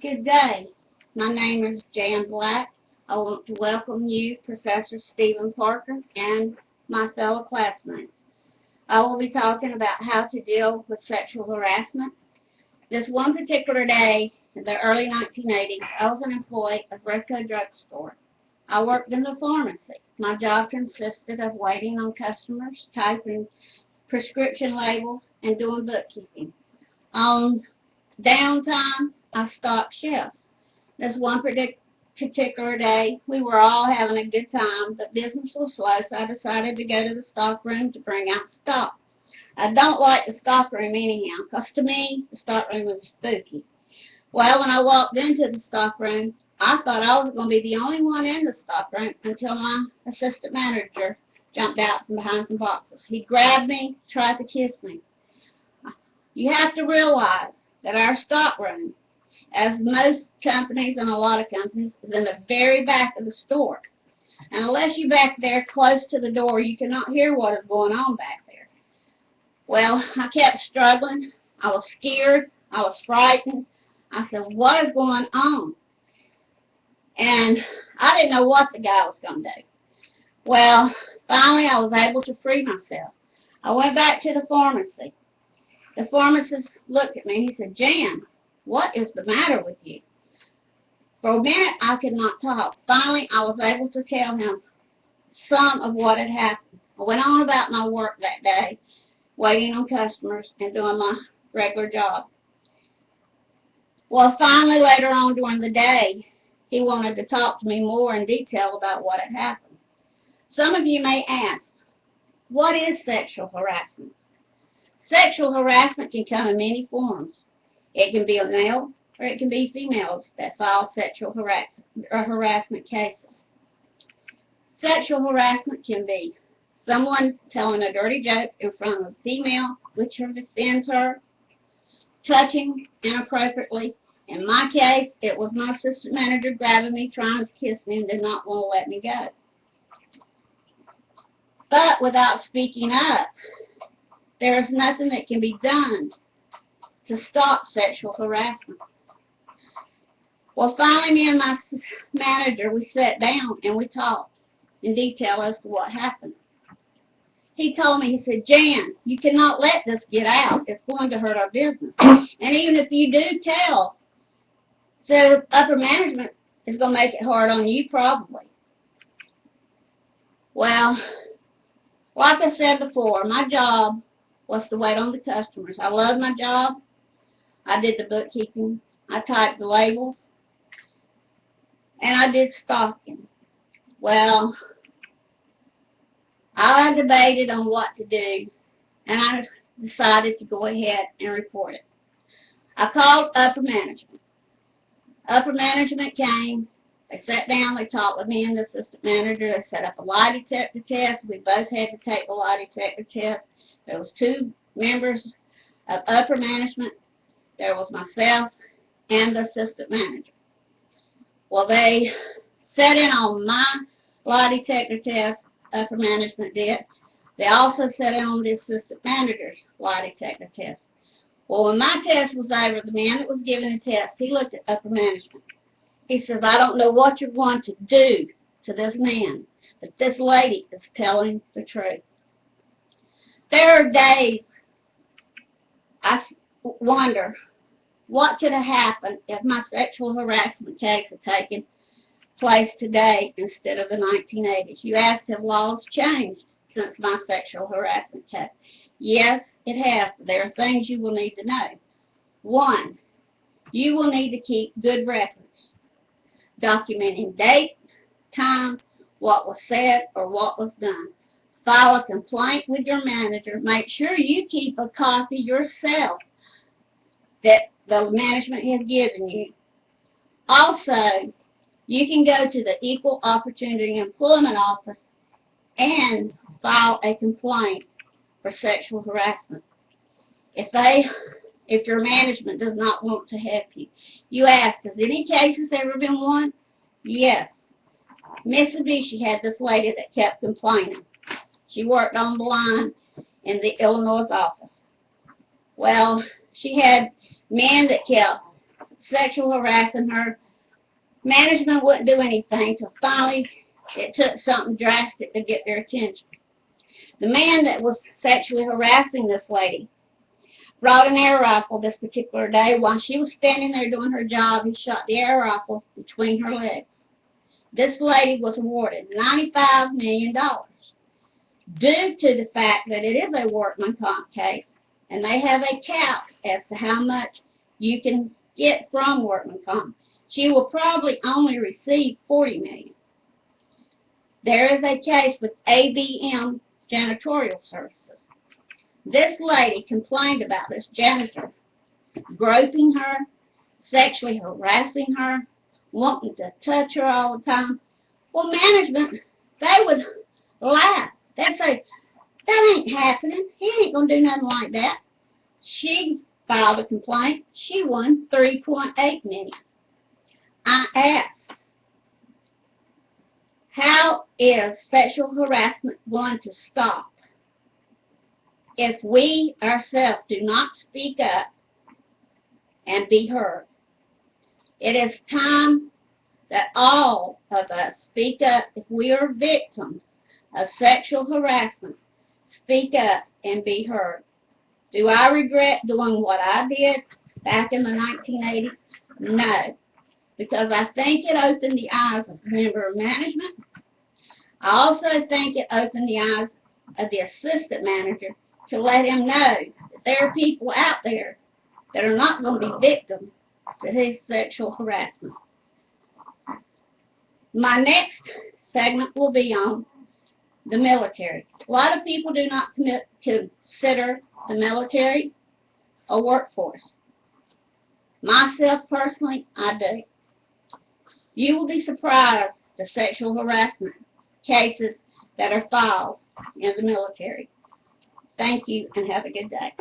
Good day. My name is Jan Black. I want to welcome you, Professor Stephen Parker, and my fellow classmates. I will be talking about how to deal with sexual harassment. This one particular day in the early 1980s, I was an employee of Webcam drugstore. I worked in the pharmacy. My job consisted of waiting on customers, typing prescription labels, and doing bookkeeping. On downtime, I stocked shelves. This one particular day, we were all having a good time, but business was slow, so I decided to go to the stock room to bring out stock. I don't like the stock room anyhow, because to me, the stock room was spooky. Well, when I walked into the stock room, I thought I was going to be the only one in the stock room until my assistant manager jumped out from behind some boxes. He grabbed me, tried to kiss me. You have to realize that our stock room, as most companies and a lot of companies, is in the very back of the store. And unless you're back there close to the door, you cannot hear what is going on back there. Well, I kept struggling. I was scared. I was frightened. I said, what is going on? And I didn't know what the guy was going to do. Well, finally I was able to free myself. I went back to the pharmacy. The pharmacist looked at me and he said, Jan, what is the matter with you? For a minute, I could not talk. Finally, I was able to tell him some of what had happened. I went on about my work that day, waiting on customers and doing my regular job. Well, finally, later on during the day, he wanted to talk to me more in detail about what had happened. Some of you may ask, what is sexual harassment? Sexual harassment can come in many forms. It can be a male or it can be females that file sexual harassment cases. Sexual harassment can be someone telling a dirty joke in front of a female which offends her, touching inappropriately. In my case, it was my assistant manager grabbing me, trying to kiss me, and did not want to let me go. But without speaking up, there is nothing that can be done to stop sexual harassment. Well, finally, me and my manager, we sat down and we talked in detail as to what happened. He told me, he said, Jan, you cannot let this get out. It's going to hurt our business. And even if you do tell, so upper management is going to make it hard on you probably. Well, like I said before, my job was to wait on the customers. I loved my job. I did the bookkeeping. I typed the labels. And I did stocking. Well, I debated on what to do, and I decided to go ahead and report it. I called upper management. Upper management came. They sat down. They talked with me and the assistant manager. They set up a lie detector test. We both had to take the lie detector test. There was 2 members of upper management. There was myself and the assistant manager. Well, they set in on my lie detector test, upper management did. They also set in on the assistant manager's lie detector test. Well, when my test was over, the man that was giving the test, he looked at upper management. He says, I don't know what you're going to do to this man, but this lady is telling the truth. There are days I wonder what could have happened if my sexual harassment case had taken place today instead of the 1980s. You asked, have laws changed since my sexual harassment case? Yes, it has. There are things you will need to know. 1, you will need to keep good records, documenting date, time, what was said, or what was done. File a complaint with your manager. Make sure you keep a copy yourself that the management has given you. Also, you can go to the Equal Opportunity Employment Office and file a complaint for sexual harassment. If your management does not want to help you, you ask, has any cases ever been won? Yes. Mitsubishi had this lady that kept complaining. She worked on the line in the Illinois office. Well, she had men that kept sexual harassing her. Management wouldn't do anything, so finally it took something drastic to get their attention. The man that was sexually harassing this lady brought an air rifle this particular day. While she was standing there doing her job, he shot the air rifle between her legs. This lady was awarded $95 million due to the fact that it is a workman comp case, and they have a cap as to how much you can get from workman comp. She will probably only receive $40 million. There is a case with ABM Janitorial Services. This lady complained about this janitor groping her, sexually harassing her, wanting to touch her all the time. Well, management, they would laugh. They'd say, that ain't happening. He ain't going to do nothing like that. She filed a complaint. She won $3.8 million. I asked, how is sexual harassment going to stop if we ourselves do not speak up and be heard? It is time that all of us speak up if we are victims of sexual harassment. Speak up and be heard. Do I regret doing what I did back in the 1980s? No, because I think it opened the eyes of a member of management. I also think it opened the eyes of the assistant manager to let him know that there are people out there that are not going to be victims to his sexual harassment. My next segment will be on the military. A lot of people do not consider the military a workforce. Myself personally, I do. You will be surprised the sexual harassment cases that are filed in the military. Thank you and have a good day.